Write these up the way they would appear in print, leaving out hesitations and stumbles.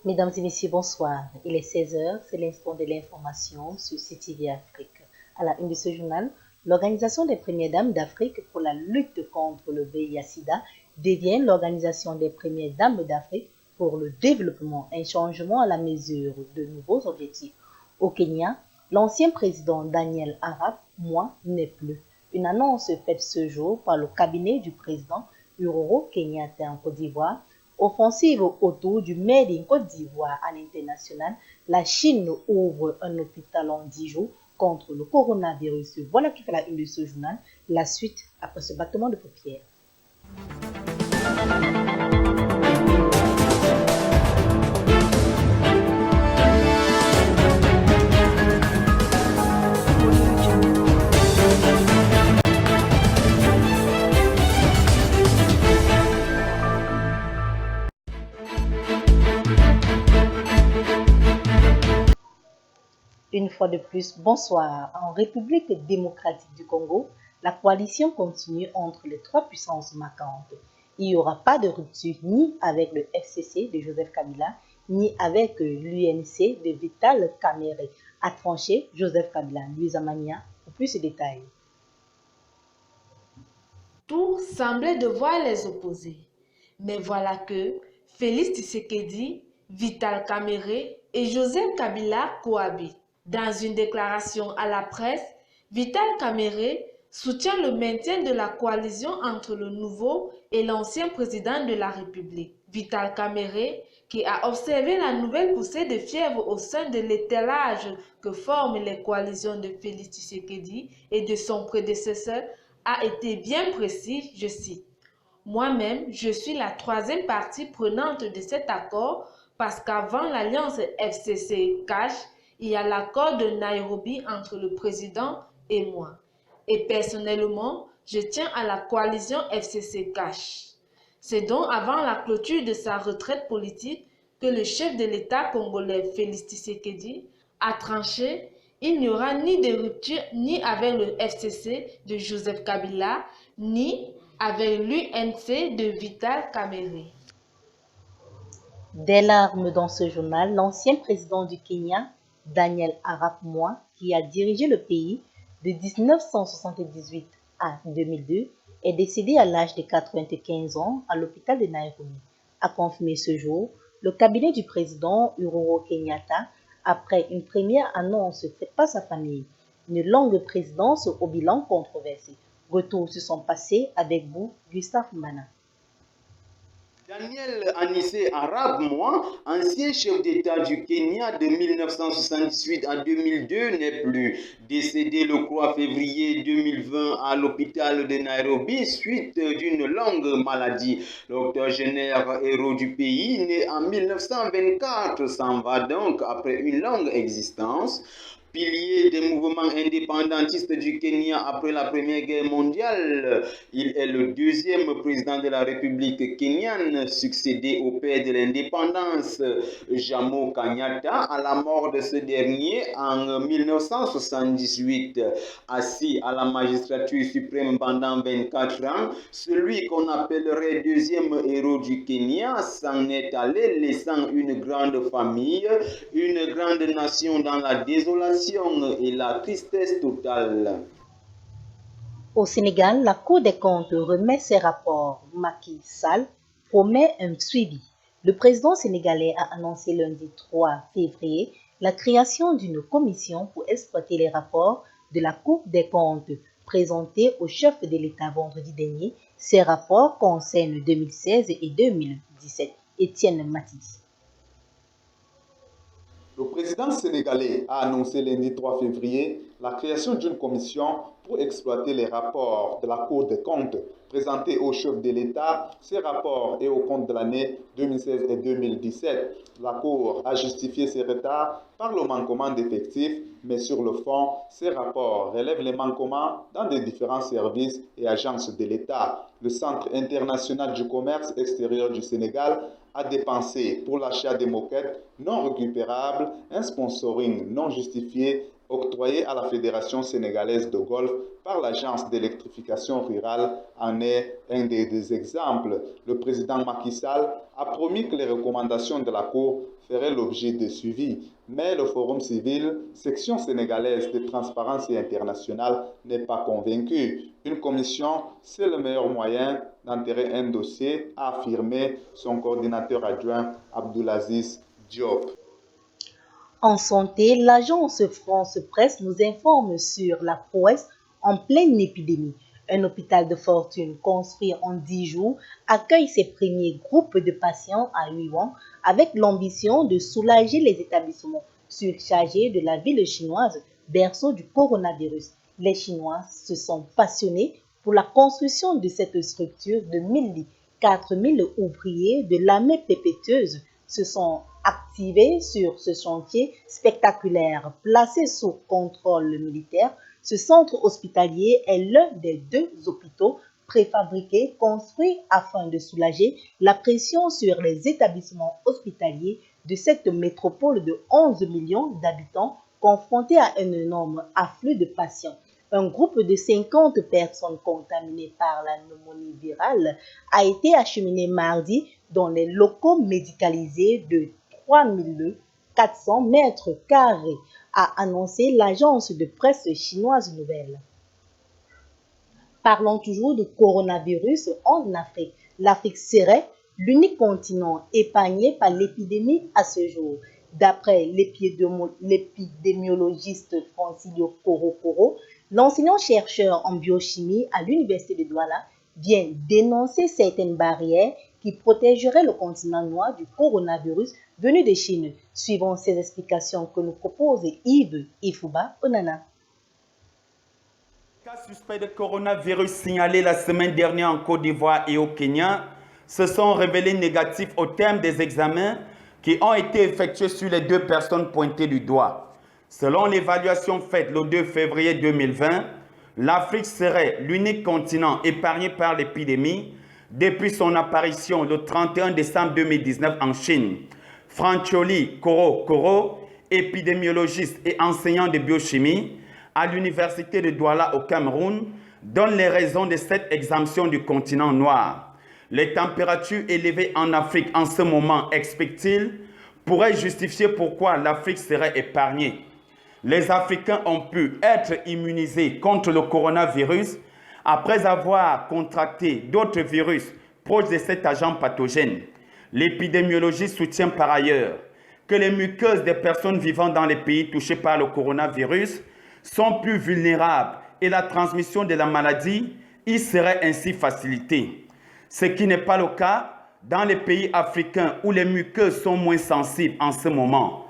Mesdames et messieurs, bonsoir. Il est 16 heures, c'est l'instant de l'information sur CTV Afrique. À la une de ce journal, l'Organisation des Premières Dames d'Afrique pour la lutte contre le VIH-Sida devient l'Organisation des Premières Dames d'Afrique pour le développement et changement à la mesure de nouveaux objectifs. Au Kenya, l'ancien président Daniel Arap Moi n'est plus. Une annonce faite ce jour par le cabinet du président Uhuru Kenyatta en Côte d'Ivoire. Offensive autour du Made in Côte d'Ivoire à l'international, la Chine ouvre un hôpital en 10 jours contre le coronavirus. Voilà qui fait la une de ce journal. La suite après ce battement de paupières. Une fois de plus, bonsoir. En République démocratique du Congo, la coalition continue entre les trois puissances marquantes. Il n'y aura pas de rupture ni avec le FCC de Joseph Kabila, ni avec l'UNC de Vital Kamerhe. A tranché Joseph Kabila. Louisa Mania, pour plus de détails. Tout semblait devoir les opposer. Mais voilà que Félix Tshisekedi, Vital Kamerhe et Joseph Kabila cohabitent. Dans une déclaration à la presse, Vital Kamerhe soutient le maintien de la coalition entre le nouveau et l'ancien président de la République. Vital Kamerhe, qui a observé la nouvelle poussée de fièvre au sein de l'étalage que forment les coalitions de Félix Tshisekedi et de son prédécesseur, a été bien précis, je cite. Moi-même, je suis la troisième partie prenante de cet accord parce qu'avant l'alliance FCC-CACH, il y a l'accord de Nairobi entre le président et moi. Et personnellement, je tiens à la coalition FCC-CACH. C'est donc avant la clôture de sa retraite politique que le chef de l'État congolais Félix Tshisekedi a tranché. Il n'y aura ni de rupture ni avec le FCC de Joseph Kabila, ni avec l'UNC de Vital Kamerhe. Des larmes dans ce journal, l'ancien président du Kenya, Daniel Arap Moi, qui a dirigé le pays de 1978 à 2002, est décédé à l'âge de 95 ans à l'hôpital de Nairobi. A confirmé ce jour le cabinet du président Uhuru Kenyatta après une première annonce faite par sa famille. Une longue présidence au bilan controversé. Retour sur son passé avec vous, Gustave Mbana. Daniel Anissé Arap Moi, ancien chef d'État du Kenya de 1978 à 2002, n'est plus. Décédé le 3 février 2020 à l'hôpital de Nairobi suite d'une longue maladie. L'octogénaire héros du pays, né en 1924, s'en va donc après une longue existence. Pilier des mouvements indépendantistes du Kenya après la Première Guerre mondiale, il est le deuxième président de la République kenyane, succédé au père de l'indépendance, Jomo Kenyatta, à la mort de ce dernier en 1978. Assis à la magistrature suprême pendant 24 ans, celui qu'on appellerait deuxième héros du Kenya s'en est allé, laissant une grande famille, une grande nation dans la désolation et la tristesse totale. Au Sénégal, la Cour des comptes remet ses rapports. Macky Sall promet un suivi. Le président sénégalais a annoncé lundi 3 février la création d'une commission pour exploiter les rapports de la Cour des comptes présentés au chef de l'État vendredi dernier. Ces rapports concernent 2016 et 2017. Étienne Matisse. Le président sénégalais a annoncé lundi 3 février la création d'une commission pour exploiter les rapports de la Cour des comptes présentés au chef de l'État, ces rapports et au compte de l'année 2016 et 2017. La Cour a justifié ces retards par le manquement d'effectifs, mais sur le fond, ces rapports relèvent les manquements dans les différents services et agences de l'État. Le Centre international du commerce extérieur du Sénégal a dépensé pour l'achat des moquettes non récupérables, un sponsoring non justifié octroyé à la Fédération sénégalaise de golf par l'Agence d'électrification rurale en est un des exemples. Le président Macky Sall a promis que les recommandations de la Cour feraient l'objet de suivi, mais le Forum civil, section sénégalaise de transparence et internationale, n'est pas convaincu. Une commission, c'est le meilleur moyen d'enterrer un dossier, a affirmé son coordinateur adjoint Abdoulaziz Diop. En santé, l'agence France Presse nous informe sur la prouesse en pleine épidémie. Un hôpital de fortune construit en 10 jours accueille ses premiers groupes de patients à Wuhan avec l'ambition de soulager les établissements surchargés de la ville chinoise, berceau du coronavirus. Les Chinois se sont passionnés pour la construction de cette structure de 1000 lits. 4000 ouvriers de l'armée pépéteuse se sont activés sur ce chantier spectaculaire. Placé sous contrôle militaire, ce centre hospitalier est l'un des 2 hôpitaux préfabriqués construits afin de soulager la pression sur les établissements hospitaliers de cette métropole de 11 millions d'habitants confrontés à un énorme afflux de patients. Un groupe de 50 personnes contaminées par la pneumonie virale a été acheminé mardi dans les locaux médicalisés de 3400 mètres carrés, a annoncé l'agence de presse chinoise Nouvelle. Parlons toujours du coronavirus en Afrique. L'Afrique serait l'unique continent épargné par l'épidémie à ce jour. D'après l'épidémiologiste Francilio Corocoro, l'enseignant-chercheur en biochimie à l'université de Douala vient dénoncer certaines barrières qui protégeraient le continent noir du coronavirus venu de Chine. Suivons ces explications que nous propose Yves Ifouba Onana. Les cas suspects de coronavirus signalés la semaine dernière en Côte d'Ivoire et au Kenya se sont révélés négatifs au terme des examens qui ont été effectués sur les 2 personnes pointées du doigt. Selon l'évaluation faite le 2 février 2020, l'Afrique serait l'unique continent épargné par l'épidémie depuis son apparition le 31 décembre 2019 en Chine. Francioli Corocoro, épidémiologiste et enseignant de biochimie à l'université de Douala au Cameroun, donne les raisons de cette exemption du continent noir. Les températures élevées en Afrique en ce moment, explique-t-il, pourraient justifier pourquoi l'Afrique serait épargnée. Les Africains ont pu être immunisés contre le coronavirus après avoir contracté d'autres virus proches de cet agent pathogène. L'épidémiologiste soutient par ailleurs que les muqueuses des personnes vivant dans les pays touchés par le coronavirus sont plus vulnérables et la transmission de la maladie y serait ainsi facilitée. Ce qui n'est pas le cas dans les pays africains où les muqueuses sont moins sensibles en ce moment.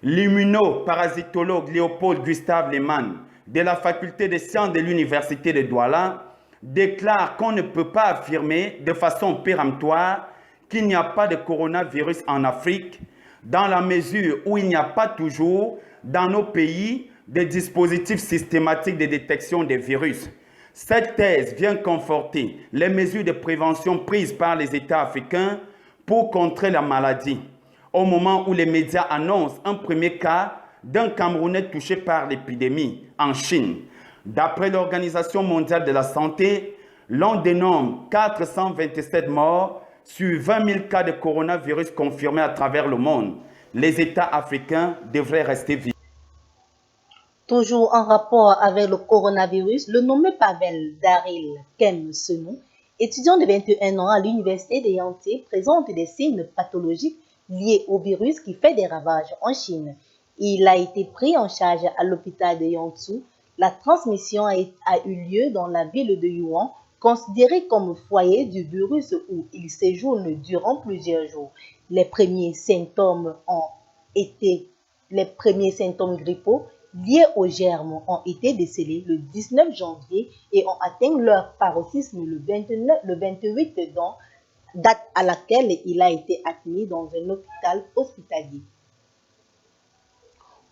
L'immunoparasitologue Léopold Gustave Lehmann de la faculté des sciences de l'université de Douala déclare qu'on ne peut pas affirmer de façon péremptoire qu'il n'y a pas de coronavirus en Afrique dans la mesure où il n'y a pas toujours dans nos pays des dispositifs systématiques de détection des virus. Cette thèse vient conforter les mesures de prévention prises par les États africains pour contrer la maladie, au moment où les médias annoncent un premier cas d'un Camerounais touché par l'épidémie en Chine. D'après l'Organisation mondiale de la santé, l'on dénombre 427 morts sur 20 000 cas de coronavirus confirmés à travers le monde. Les États africains devraient rester vivants. Toujours en rapport avec le coronavirus, le nommé Pavel Daril Kemsenou, étudiant de 21 ans à l'université de Yaoundé, présente des signes pathologiques liés au virus qui fait des ravages en Chine. Il a été pris en charge à l'hôpital de Yaoundé. La transmission a eu lieu dans la ville de Wuhan, considérée comme foyer du virus où il séjourne durant plusieurs jours. Les premiers symptômes grippaux liés aux germes ont été décelés le 19 janvier et ont atteint leur paroxysme le 28 date à laquelle il a été admis dans un hôpital hospitalier.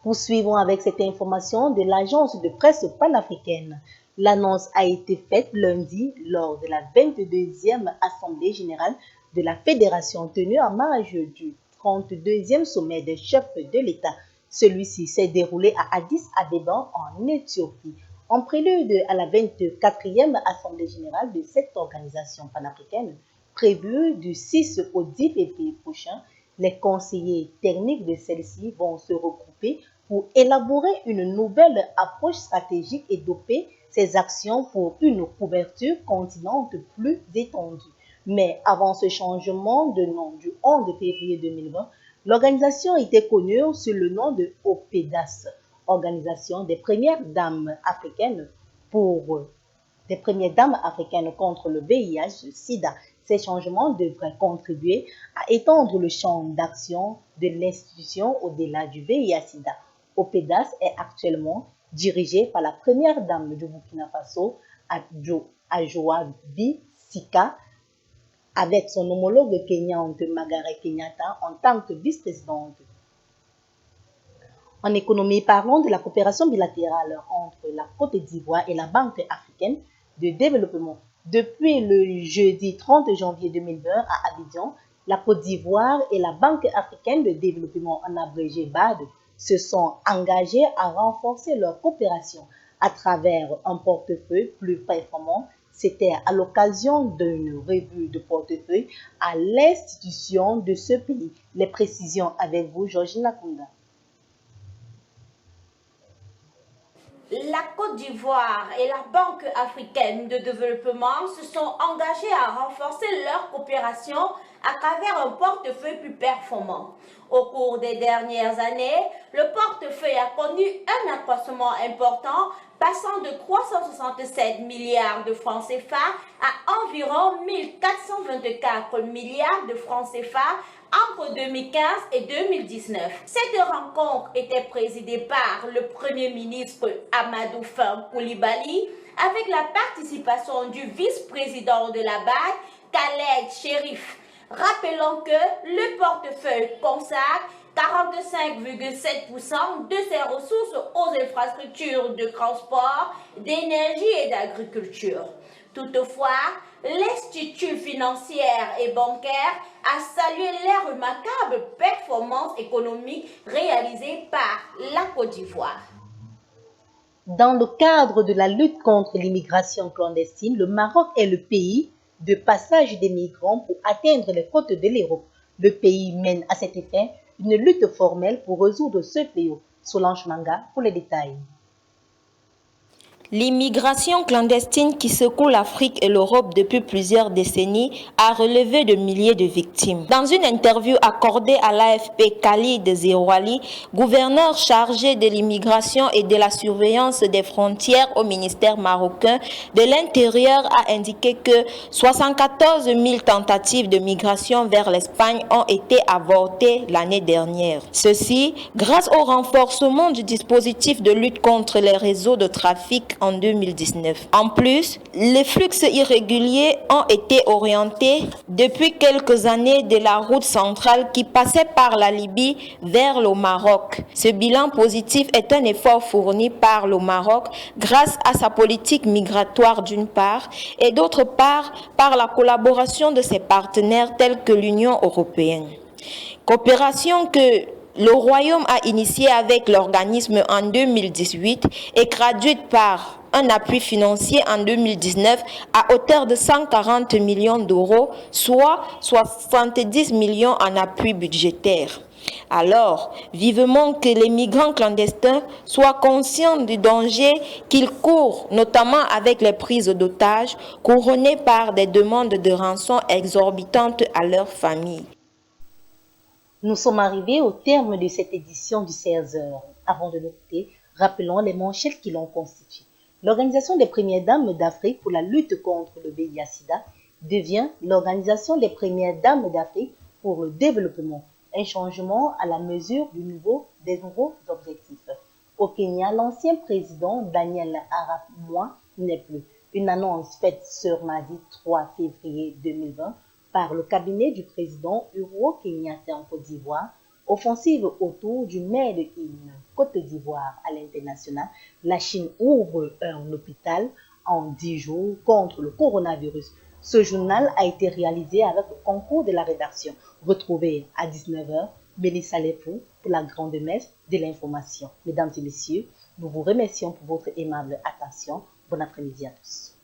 Poursuivons avec cette information de l'agence de presse panafricaine. L'annonce a été faite lundi lors de la 22e Assemblée générale de la Fédération tenue en marge du 32e sommet des chefs de l'État. Celui-ci s'est déroulé à Addis Abeba en Éthiopie. En prélude à la 24e Assemblée générale de cette organisation panafricaine, prévue du 6 au 10 février prochain, les conseillers techniques de celle-ci vont se regrouper pour élaborer une nouvelle approche stratégique et doper ses actions pour une couverture continente plus étendue. Mais avant ce changement de nom du 11 février 2020, l'organisation était connue sous le nom de OPEDAS, Organisation des premières dames africaines contre le VIH-Sida. Ces changements devraient contribuer à étendre le champ d'action de l'institution au-delà du VIH-Sida. OPEDAS est actuellement dirigée par la première dame du Burkina Faso, Adjoabi Sika, avec son homologue kenyante Margaret Kenyatta en tant que vice-présidente. En économie, parlons de la coopération bilatérale entre la Côte d'Ivoire et la Banque africaine de développement. Depuis le jeudi 30 janvier 2020 à Abidjan, la Côte d'Ivoire et la Banque africaine de développement, en abrégé BAD, se sont engagés à renforcer leur coopération à travers un portefeuille plus performant. C'était à l'occasion d'une revue de portefeuille à l'institution de ce pays. Les précisions avec vous, Georgina Kunda. La Côte d'Ivoire et la Banque africaine de développement se sont engagés à renforcer leur coopération à travers un portefeuille plus performant. Au cours des dernières années, le portefeuille a connu un accroissement important, passant de 367 milliards de francs CFA à environ 1424 milliards de francs CFA entre 2015 et 2019. Cette rencontre était présidée par le Premier ministre Amadou Fan Coulibaly avec la participation du vice-président de la BAD, Khaled Chérif. Rappelons que le portefeuille consacre 45,7% de ses ressources aux infrastructures de transport, d'énergie et d'agriculture. Toutefois, l'Institut financier et bancaire a salué les remarquables performances économiques réalisées par la Côte d'Ivoire. Dans le cadre de la lutte contre l'immigration clandestine, le Maroc est le pays de passage des migrants pour atteindre les côtes de l'Europe. Le pays mène à cet effet une lutte formelle pour résoudre ce fléau. Solange Manga pour les détails. L'immigration clandestine qui secoue l'Afrique et l'Europe depuis plusieurs décennies a relevé de milliers de victimes. Dans une interview accordée à l'AFP, Khalid Zerouali, gouverneur chargé de l'immigration et de la surveillance des frontières au ministère marocain de l'Intérieur, a indiqué que 74 000 tentatives de migration vers l'Espagne ont été avortées l'année dernière. Ceci grâce au renforcement du dispositif de lutte contre les réseaux de trafic en 2019. En plus, les flux irréguliers ont été orientés depuis quelques années de la route centrale qui passait par la Libye vers le Maroc. Ce bilan positif est un effort fourni par le Maroc grâce à sa politique migratoire d'une part et d'autre part par la collaboration de ses partenaires tels que l'Union européenne. Coopération que le Royaume a initié avec l'organisme en 2018 et traduite par un appui financier en 2019 à hauteur de 140 millions d'euros, soit 70 millions en appui budgétaire. Alors, vivement que les migrants clandestins soient conscients du danger qu'ils courent, notamment avec les prises d'otages, couronnées par des demandes de rançon exorbitantes à leurs familles. Nous sommes arrivés au terme de cette édition du 16h. Avant de nous quitter, rappelons les manchettes qui l'ont constituée. L'Organisation des Premières Dames d'Afrique pour la lutte contre le VIH-Sida devient l'Organisation des Premières Dames d'Afrique pour le développement, un changement à la mesure des nouveaux objectifs. Au Kenya, l'ancien président Daniel Arap Moi n'est plus. Une annonce faite ce mardi 3 février 2020 par le cabinet du président Uhuru Kenyatta en Côte d'Ivoire, offensive autour du Made in Côte d'Ivoire à l'international. La Chine ouvre un hôpital en 10 jours contre le coronavirus. Ce journal a été réalisé avec le concours de la rédaction. Retrouvez à 19h Mélissa Lepou pour la grande messe de l'information. Mesdames et messieurs, nous vous remercions pour votre aimable attention. Bon après-midi à tous.